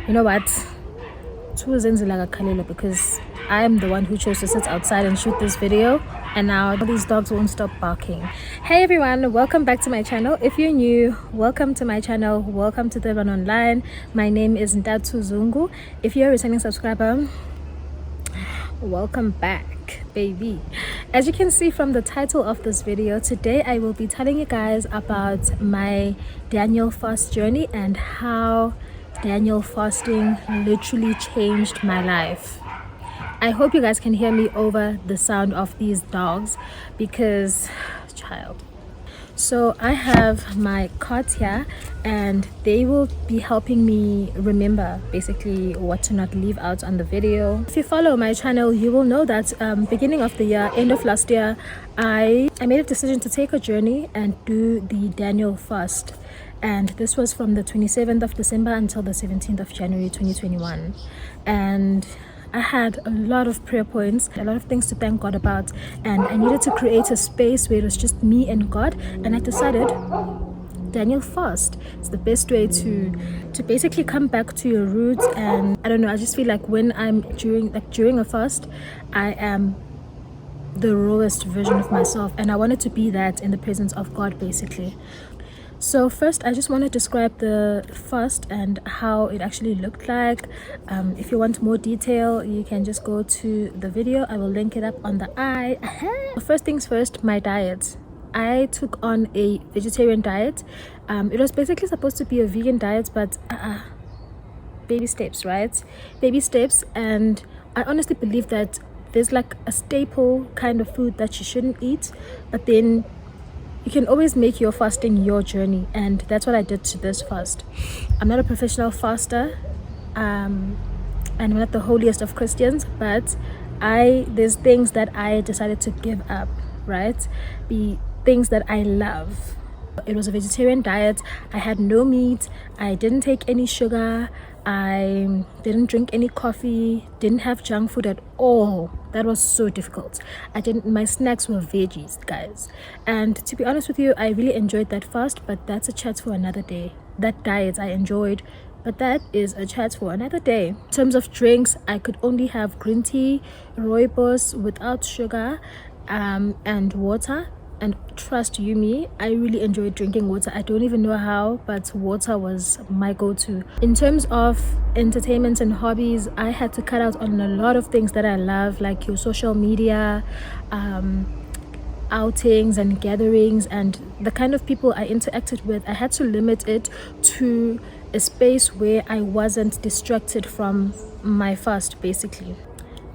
You know what? Because I am the one who chose to sit outside and shoot this video, and now these dogs won't stop barking. Hey everyone, welcome back to my channel. If you're new, welcome to my channel. Welcome to Durban Online. My name is Ntathu Zungu. If you're a returning subscriber, welcome back, baby. As you can see from the title of this video, today I will be telling you guys about my Daniel fast journey and how Daniel fasting literally changed my life. I hope you guys can hear me over the sound of these dogs because so I have my cards here and they will be helping me remember basically what to not leave out on the video. If you follow my channel, you will know that beginning of the year, end of last year, I made a decision to take a journey and do the Daniel fast, and this was from the 27th of December until the 17th of January 2021. And I had a lot of prayer points, a lot of things to thank God about, and I needed to create a space where it was just me and God. And I decided Daniel fast. It's the best way to basically come back to your roots. And I don't know, I just feel like when I'm during a fast, I am the rawest version of myself, and I wanted to be that in the presence of God basically. So first, I just want to describe the fast and how it actually looked like. If you want more detail, you can just go to the video. I will link it up on the eye. First things first, my diet. I took on a vegetarian diet. It was basically supposed to be a vegan diet, but baby steps, right? Baby steps. And I honestly believe that there's like a staple kind of food that you shouldn't eat, but then you can always make your fasting your journey, and that's what I did to this fast. I'm not a professional faster, and I'm not the holiest of Christians, but there's things that I decided to give up, right? The things that I love. It was a vegetarian diet. I had no meat. I didn't take any sugar. I didn't drink any coffee, didn't have junk food at all. That was so difficult. My snacks were veggies, guys. And to be honest with you, I really enjoyed that fast, but that's a chat for another day. That diet I enjoyed, but that is a chat for another day. In terms of drinks, I could only have green tea, rooibos without sugar, and water. And trust you me, I really enjoyed drinking water. I don't even know how, but water was my go-to. In terms of entertainment and hobbies, I had to cut out on a lot of things that I love, like your social media, outings and gatherings, and the kind of people I interacted with. I had to limit it to a space where I wasn't distracted from my fast basically.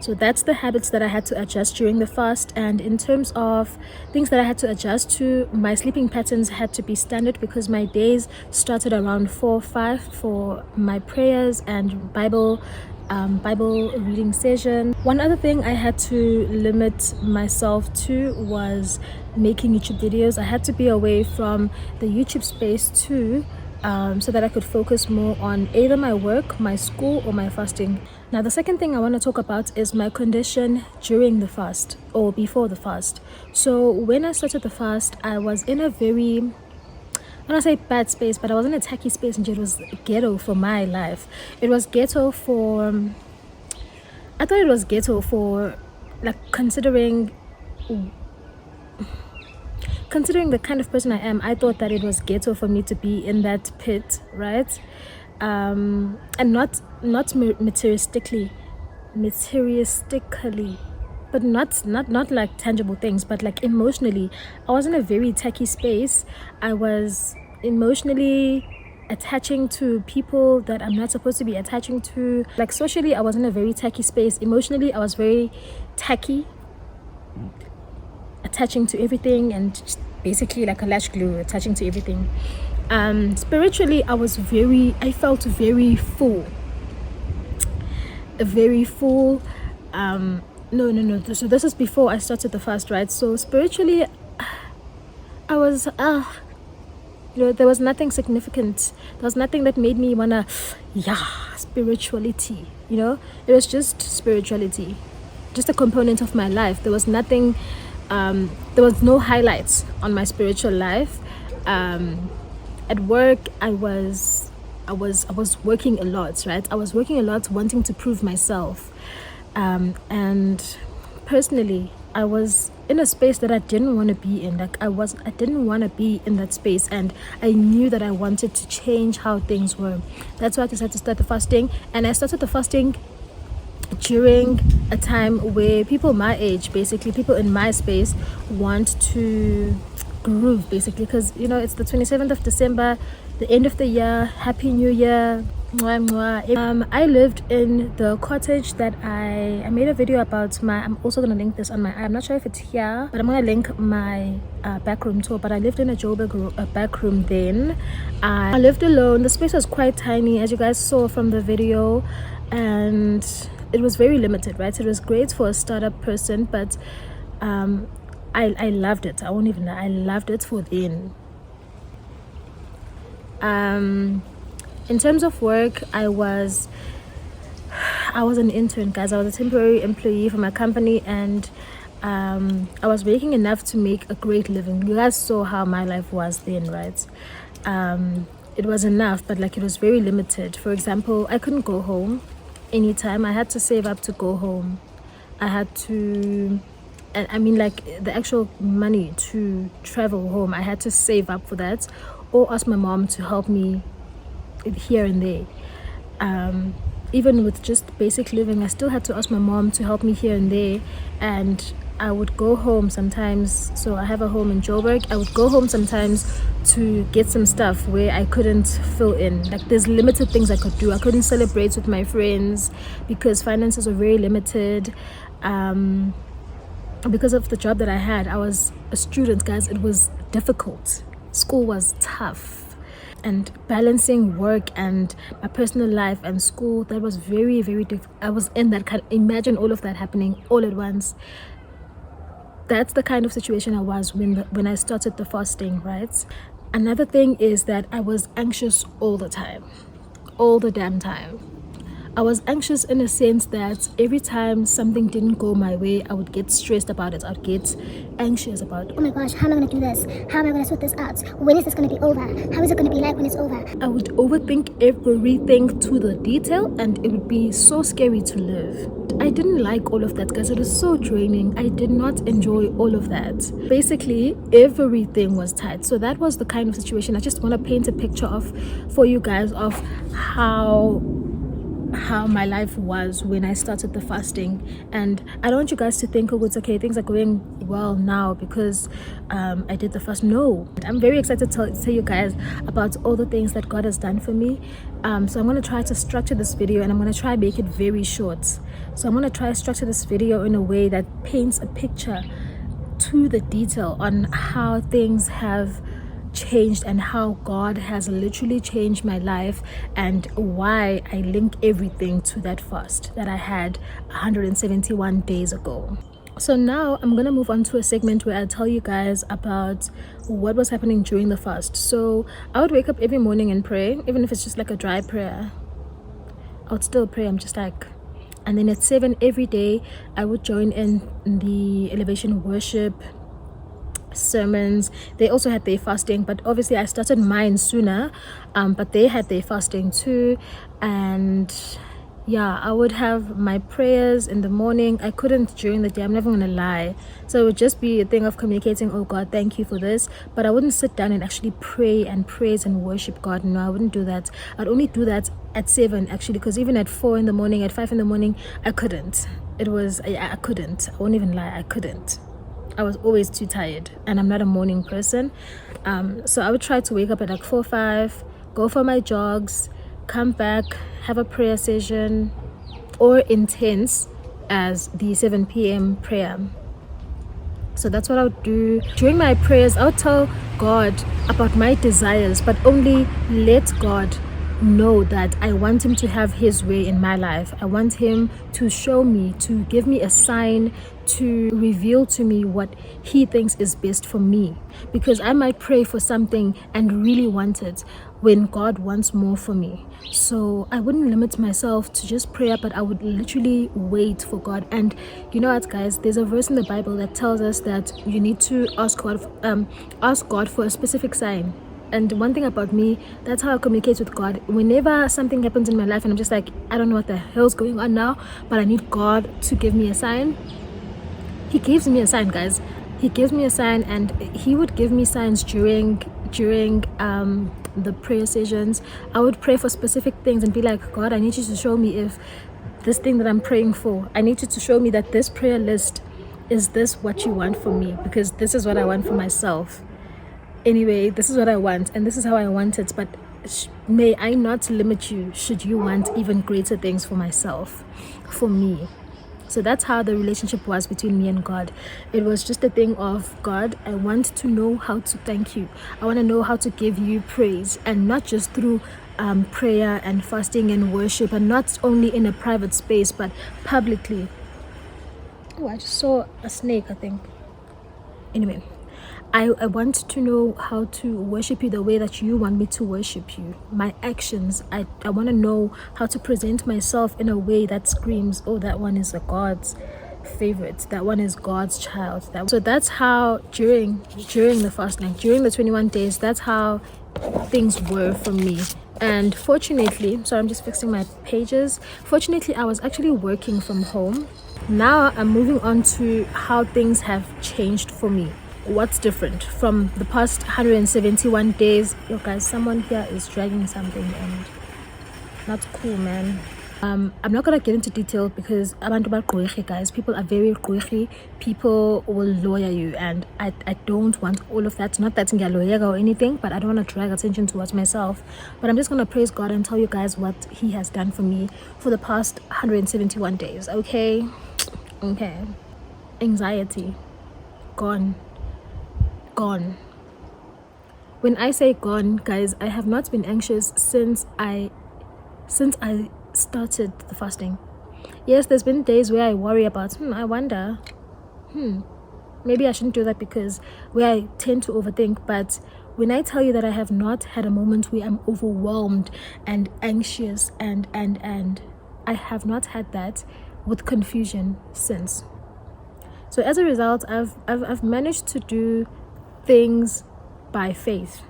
So that's the habits that I had to adjust during the fast. And in terms of things that I had to adjust to, my sleeping patterns had to be standard because my days started around 4 or 5 for my prayers and Bible reading session. One other thing I had to limit myself to was making YouTube videos. I had to be away from the YouTube space too, so that I could focus more on either my work, my school, or my fasting. Now, the second thing I want to talk about is my condition during the fast or before the fast. So when I started the fast, I was in a very, I don't want to say bad space, but I was in a tacky space, and it was ghetto for my life. It was ghetto for, I thought it was ghetto for, like, considering the kind of person I am. I thought that it was ghetto for me to be in that pit, right? And not materialistically, but not like tangible things, but like emotionally. I was in a very tacky space. I was emotionally attaching to people that I'm not supposed to be attaching to. Like socially, I was in a very tacky space. Emotionally, I was very tacky, attaching to everything, and just basically like a lash glue, attaching to everything. Spiritually, I felt very full. No. So this is before I started the fast, right? So spiritually, I was, there was nothing significant. There was nothing that made me wanna, spirituality, It was just spirituality, just a component of my life. There was nothing, there was no highlights on my spiritual life. At work, I was was working a lot, right? I was working a lot, wanting to prove myself, and personally, I was in a space that I didn't want to be in. Like I didn't want to be in that space, and I knew that I wanted to change how things were. That's why I decided to start the fasting, and I started the fasting during a time where people my age, basically people in my space, want to groove, basically, because it's the 27th of December, the end of the year. Happy New Year. Mwah, mwah. I lived in the cottage that I made a video about. I'm also gonna link this on I'm not sure if it's here, but I'm gonna link my backroom tour. But I lived in a Joburg backroom then. I lived alone. The space was quite tiny, as you guys saw from the video, and it was very limited, right? It was great for a startup person, but I loved it. I won't even lie, I loved it for then. In terms of work, I was an intern, guys. I was a temporary employee for my company, and I was making enough to make a great living. You guys saw how my life was then, right? It was enough, but like it was very limited. For example, I couldn't go home anytime. I had to save up to go home. I had to, and I mean, like the actual money to travel home, I had to save up for that, or ask my mom to help me here and there. Even with just basic living, I still had to ask my mom to help me here and there, and I would go home sometimes. So I have a home in Joburg. I would go home sometimes to get some stuff where I couldn't fill in. Like there's limited things I could do. I couldn't celebrate with my friends because finances were very limited. Because of the job that I had, I was a student, guys. It was difficult. School was tough, and balancing work and my personal life and school, that was very, very difficult. I was in that kind. Imagine all of that happening all at once. That's the kind of situation I was when I started the fasting, right? Another thing is that I was anxious all the time, all the damn time. I was anxious in a sense that every time something didn't go my way, I would get stressed about it. I'd get anxious about it. Oh my gosh, how am I going to do this? How am I going to sort this out? When is this going to be over? How is it going to be like when it's over? I would overthink everything to the detail, and it would be so scary to live. I didn't like all of that, guys. It was so draining. I did not enjoy all of that. Basically, everything was tight. So that was the kind of situation I just want to paint a picture of for you guys of how my life was when I started the fasting. And I don't want you guys to think, oh, it's okay, things are going well now because I did the fast. No, I'm very excited to tell you guys about all the things that God has done for me. So I'm going to try to structure this video, and I'm going to try make it very short. So I'm going to try to structure this video in a way that paints a picture to the detail on how things have changed and how God has literally changed my life, and why I link everything to that fast that I had 171 days ago. So now I'm gonna move on to a segment where I tell you guys about what was happening during the fast. So I would wake up every morning and pray, even if it's just like a dry prayer. I would still pray. I'm just like, and then at 7 every day I would join in the elevation worship sermons. They also had their fasting, but obviously I started mine sooner, but they had their fasting too. And yeah, I would have my prayers in the morning. I couldn't during the day, I'm never gonna lie. So it would just be a thing of communicating, oh God, thank you for this, but I wouldn't sit down and actually pray and praise and worship God. No, I wouldn't do that. I'd only do that at 7 actually, because even at 4 in the morning, at 5 in the morning, I couldn't. I couldn't. I won't even lie, I couldn't. I was always too tired, and I'm not a morning person. So I would try to wake up at like 4 5, go for my jogs, come back, have a prayer session, or intense as the 7 p.m. prayer. So that's what I would do. During my prayers, I would tell God about my desires, but only let God know that I want him to have his way in my life. I want him to show me, to give me a sign, to reveal to me what he thinks is best for me, because I might pray for something and really want it when God wants more for me. So I wouldn't limit myself to just prayer, but I would literally wait for God. And you know what, guys, there's a verse in the Bible that tells us that you need to ask God for a specific sign. And one thing about me, that's how I communicate with God. Whenever something happens in my life and I'm just like, I don't know what the hell's going on now, but I need God to give me a sign, he gives me a sign, guys. He gives me a sign, and he would give me signs during the prayer sessions. I would pray for specific things and be like, God, I need you to show me if this thing that I'm praying for, I need you to show me that this prayer list, is this what you want for me? Because this is what I want for myself. Anyway, this is what I want, and this is how I want it, but may I not limit you should you want even greater things for myself, for me. So that's how the relationship was between me and God. It was just a thing of, God, I want to know how to thank you. I want to know how to give you praise, and not just through prayer and fasting and worship, and not only in a private space, but publicly. Oh, I just saw a snake, I think. Anyway, I want to know how to worship you the way that you want me to worship you. My actions, I want to know how to present myself in a way that screams, oh, that one is a God's favorite, that one is God's child. So that's how during the fasting, during the 21 days, that's how things were for me. And fortunately, so I'm just fixing my pages. Fortunately, I was actually working from home. Now I'm moving on to how things have changed for me. What's different from the past 171 days? Yo guys, someone here is dragging something and not cool, man. I'm not gonna get into detail because abantu bagqwirhi, guys, people are very gqwirhi. People will lawyer you, and I don't want all of that. Not that ngiyaloyeka or anything, but I don't want to drag attention towards myself. But I'm just gonna praise God and tell you guys what he has done for me for the past 171 days. Okay. Anxiety gone. When I say gone, guys, I have not been anxious since I started the fasting. Yes, there's been days where I worry about I wonder maybe I shouldn't do that, because where I tend to overthink. But when I tell you that I have not had a moment where I'm overwhelmed and anxious and I have not had that with confusion since. So as a result, I've managed to do things by faith.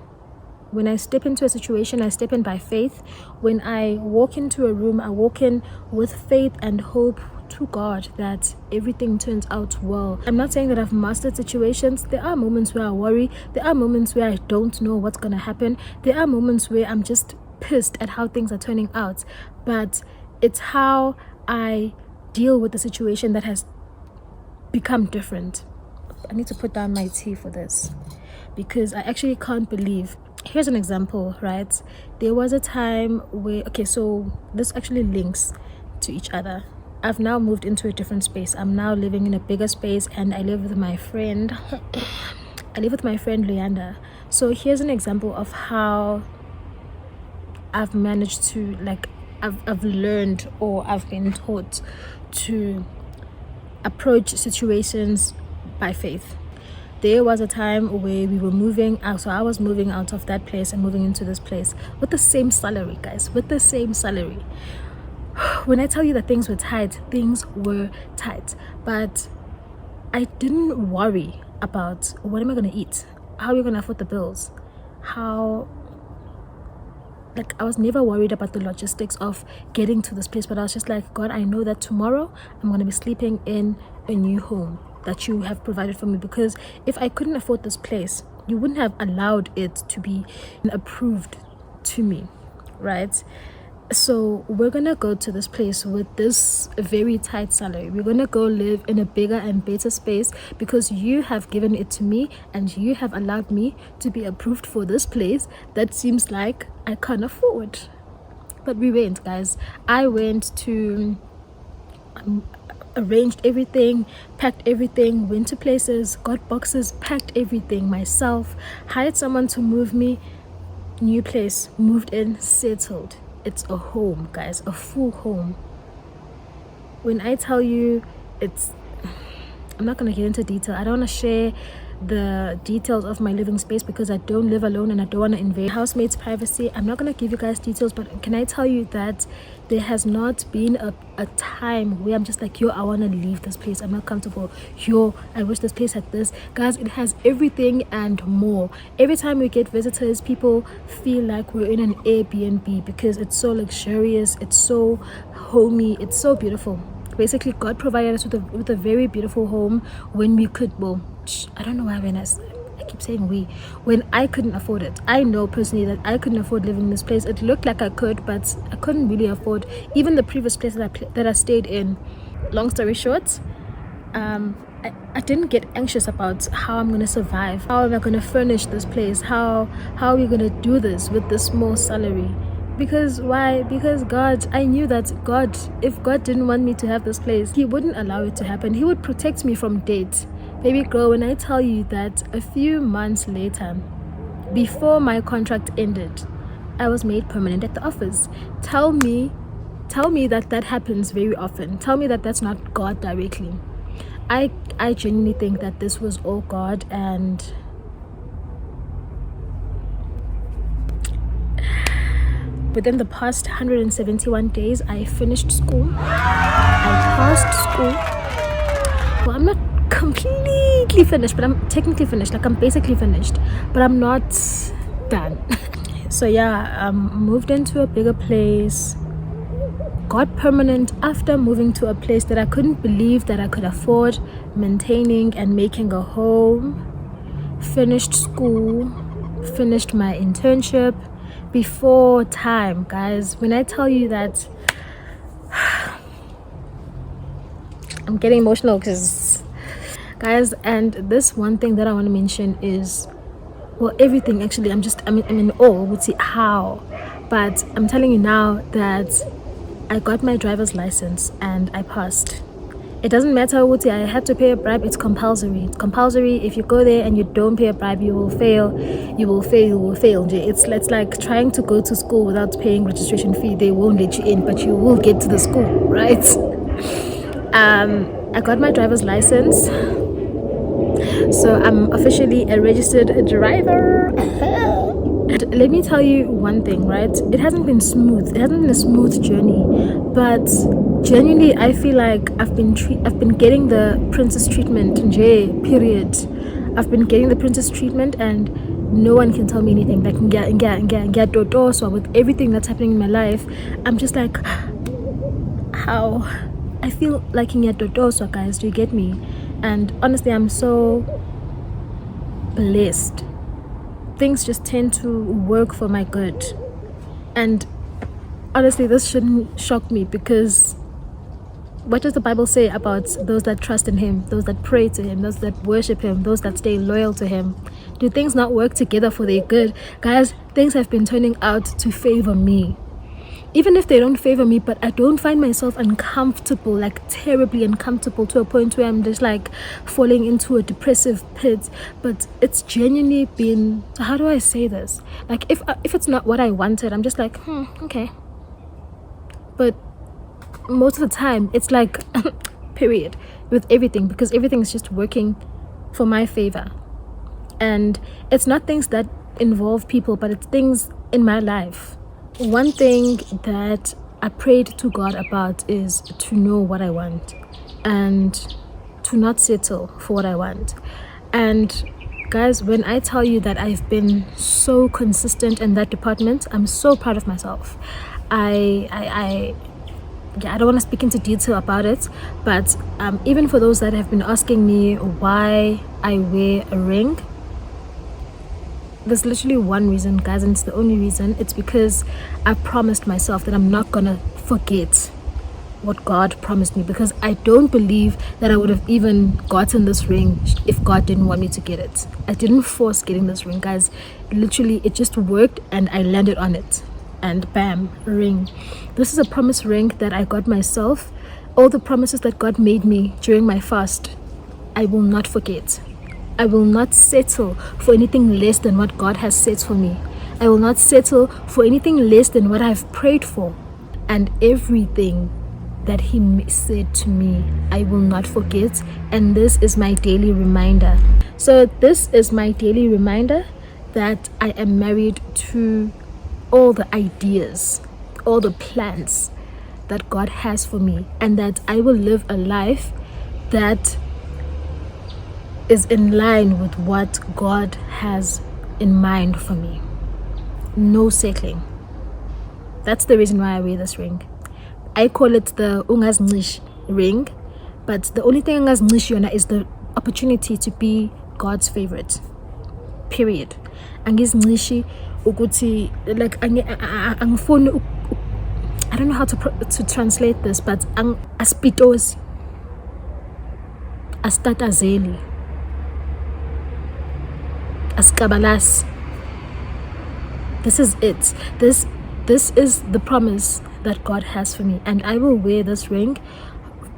When I step into a situation, I step in by faith. When I walk into a room, I walk in with faith and hope to God that everything turns out well. I'm not saying that I've mastered situations. There are moments where I worry. There are moments where I don't know what's gonna happen. There are moments where I'm just pissed at how things are turning out. But it's how I deal with the situation that has become different. I need to put down my tea for this, because I actually can't believe. Here's an example, right? There was a time where, okay, so this actually links to each other. I've now moved into a different space. I'm now living in a bigger space, and I live with my friend. I live with my friend Leander. So here's an example of how I've managed to, like, I've learned, or I've been taught to approach situations by faith. There was a time where we were moving out, so I was moving out of that place and moving into this place with the same salary, guys, with the same salary. When I tell you that things were tight, but I didn't worry about what am I going to eat, how are we going to afford the bills, I was never worried about the logistics of getting to this place. But I was just like, God, I know that tomorrow I'm going to be sleeping in a new home that you have provided for me, because if I couldn't afford this place, you wouldn't have allowed it to be approved to me, right? So we're gonna go to this place with this very tight salary. We're gonna go live in a bigger and better space because you have given it to me and you have allowed me to be approved for this place that seems like I can't afford. But we went, guys. I went to arranged everything, packed everything, went to places, got boxes, packed everything myself, hired someone to move me, new place, moved in, settled. It's a home, guys, a full home. When I tell you, I'm not gonna get into detail. I don't want to share the details of my living space because I don't live alone and I don't want to invade housemates' privacy. I'm not going to give you guys details, but can I tell you that there has not been a time where I'm just like, yo, I want to leave this place, I'm not comfortable, yo, I wish this place had this. Guys, it has everything and more. Every time we get visitors, people feel like we're in an Airbnb because it's so luxurious, it's so homey, it's so beautiful. Basically, God provided us with a very beautiful home when we could, well, I don't know why I keep saying when I couldn't afford it. I know personally that I couldn't afford living in this place. It looked like I could, but I couldn't really afford even the previous place that I stayed in. Long story short, I didn't get anxious about how I'm going to survive, how am I going to furnish this place, how are we going to do this with this small salary. Because why? Because God, I knew that God, if God didn't want me to have this place, He wouldn't allow it to happen. He would protect me from debt. Baby girl, when I tell you that a few months later, before my contract ended, I was made permanent at the office. Tell me that happens very often. Tell me that that's not God directly. I genuinely think that this was all God. And within the past 171 days, I finished school. I passed school. Well, I'm not completely finished, but I'm technically finished. Like, I'm basically finished, but I'm not done. So yeah, moved into a bigger place, got permanent after moving to a place that I couldn't believe that I could afford maintaining and making a home. Finished school, finished my internship before time, guys. When I tell you that, I'm getting emotional because, guys, and this one thing that I want to mention is, well, everything actually, I'm in awe with see how, but I'm telling you now that I got my driver's license and I passed. It doesn't matter what I had to pay a bribe. It's compulsory. It's compulsory. If you go there and you don't pay a bribe, you will fail. It's like trying to go to school without paying registration fee. They won't let you in, but you will get to the school, right? I got my driver's license, so I'm officially a registered driver. And let me tell you one thing, right? It hasn't been smooth. It hasn't been a smooth journey, but genuinely, I feel like I've been getting the princess treatment. Period. I've been getting the princess treatment, and no one can tell me anything. Like so with everything that's happening in my life, I'm just like, how? I feel like so guys. Do you get me? And honestly, I'm so blessed. Things just tend to work for my good, and honestly, this shouldn't shock me, because what does the Bible say about those that trust in Him, those that pray to Him, those that worship Him, those that stay loyal to Him? Do things not work together for their good? Guys, things have been turning out to favor me. Even if they don't favor me, but I don't find myself uncomfortable, like terribly uncomfortable, to a point where I'm just like falling into a depressive pit. But it's genuinely been, how do I say this? Like, if it's not what I wanted, I'm just like, okay. But most of the time, it's like, period, with everything, because everything is just working for my favor. And it's not things that involve people, but it's things in my life. One thing that I prayed to God about is to know what I want and to not settle for what I want. And guys, when I tell you that I've been so consistent in that department, I'm so proud of myself. I don't want to speak into detail about it, but even for those that have been asking me why I wear a ring, there's literally one reason, guys, and it's the only reason. It's because I promised myself that I'm not gonna forget what God promised me, because I don't believe that I would have even gotten this ring if God didn't want me to get it. I didn't force getting this ring, guys. Literally, it just worked and I landed on it, and bam, ring. This is a promise ring that I got myself. All the promises that God made me during my fast, I will not forget. I will not settle for anything less than what God has set for me. I will not settle for anything less than what I've prayed for. And everything that He said to me, I will not forget. And this is my daily reminder. So this is my daily reminder that I am married to all the ideas, all the plans that God has for me, and that I will live a life that is in line with what God has in mind for me. No settling. That's the reason why I wear this ring. I call it the Ungaznish ring, but the only thing Ungaznish yona is the opportunity to be God's favorite. Period. Angiznishi ukuthi like angifuni, I don't know how to translate this, but aspitosi, astatazeli, askabalas. This is it. This is the promise that God has for me, and I will wear this ring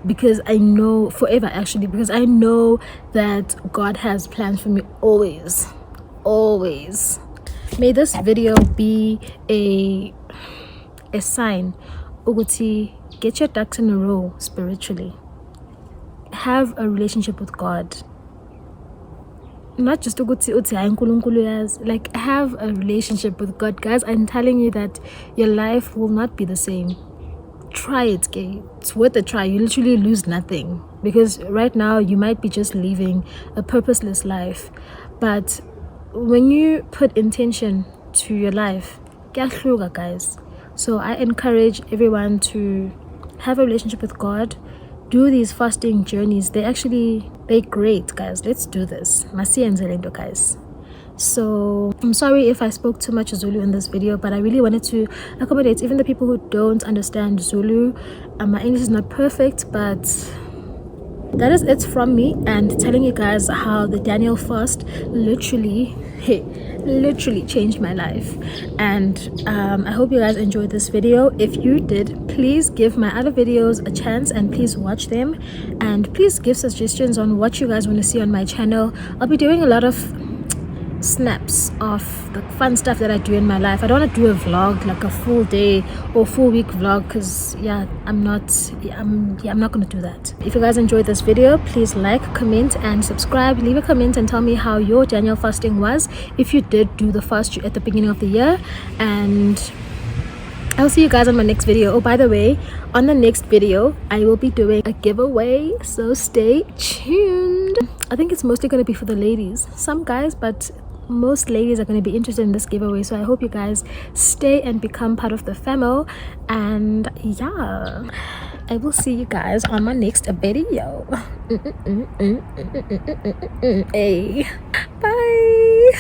because I know forever, actually, because I know that God has plans for me always. May this video be a sign ukuthi get your ducks in a row spiritually. Have a relationship with God. Not just like, have a relationship with God, guys. I'm telling you that your life will not be the same. Try it, okay? It's worth a try. You literally lose nothing, because right now you might be just living a purposeless life, but when you put intention to your life, guys. So I encourage everyone to have a relationship with God. Do these fasting journeys. They're great, guys. Let's do this. Guys. So I'm sorry if I spoke too much Zulu in this video, but I really wanted to accommodate even the people who don't understand Zulu. My English is not perfect, but that is it from me, and telling you guys how the Daniel fast literally changed my life. And I hope you guys enjoyed this video. If you did, please give my other videos a chance and please watch them, and please give suggestions on what you guys want to see on my channel. I'll be doing a lot of snaps of the fun stuff that I do in my life. I don't want to do a vlog, like a full day or full week vlog, because I'm not gonna do that. If you guys enjoyed this video, please like, comment and subscribe. Leave a comment and tell me how your Daniel fasting was, if you did do the fast at the beginning of the year, and I'll see you guys on my next video. Oh, by the way, on the next video I will be doing a giveaway, so stay tuned. I think it's mostly going to be for the ladies, some guys, but most ladies are going to be interested in this giveaway. So I hope you guys stay and become part of the famo, and yeah, I will see you guys on my next video. Hey, bye.